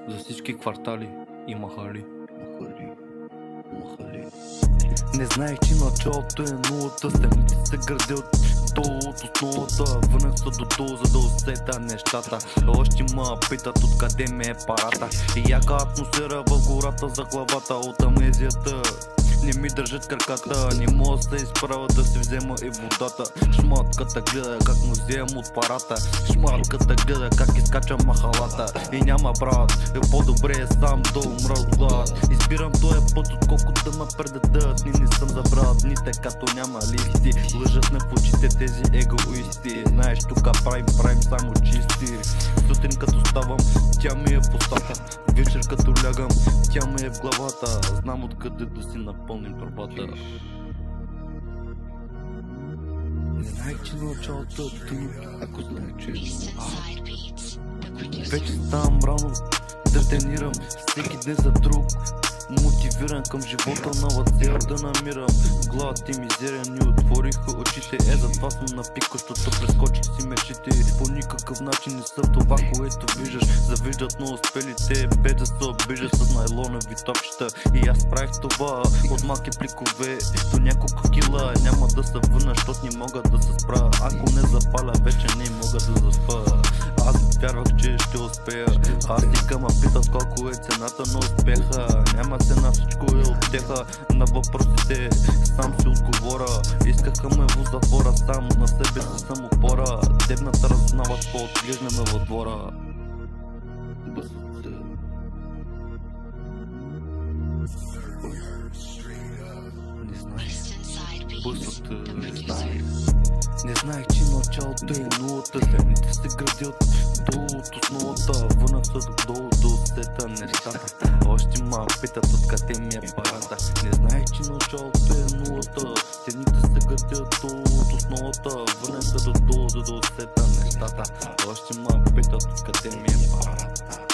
За всички квартали и махали. Не знаех, че началото е нулата. Стените се градят долу от основата. Върнах се до долу, за да усета нещата. Още ма питат откъде ми е парата. И яка атмосфера в гората за главата. От амнезията не ми държат краката. Не мога да се изправя да си взема и водата. Шматката гледа как му вземам от парата. Шматката гледа как изкачам махалата. И няма брат, по-добре е сам да умра от глад. Избирам този път, отколкото да ме предадат. Не съм за брат, дните като няма листи. Лъжат на в очите тези егоисти. Знаеш, тука правим само чисти. Сутрин като ставам, тя ми е в устата. Вечер като лягам, тя ми е в главата. Знам откъде да си напълним турбата. Не знаех, че началото е тъмно, ако знаех, че вече ставам рано, да тренирам всеки ден за друг. Мотивиран към живота, нова цел да намирам. Главата и мизерия ни отвориха очите. Затова съм на пикащото, прескочих си мечите. По никакъв начин не съм това, което виждаш. Завиждат на успелите, без да се обижат с найлонови топчета. И аз правих това от малки пликове до няколко кила. Няма да се върна, защото не мога да се спра. Ако не запаля, вече не мога да заспа. Аз вярвах, че ще успея. Аз тика ма питат колко е цената на успеха. Няма цена, всичко е утеха. На въпросите сам си отговоря. Искаха ме в затвора, сам на себе си съм опора. Дебната разузнават по-отглеждаме във двора. Не знаех, че началото е нулата. Стените се градят долу от основата. Върнах се долу да усета нещата. Още ма питат откъде ми е парата. Не знаех, че началото е нулата. Стените се градят долу от основата. Върнах се долу, за да усета нещата. Още ма питат откъде ми е парата.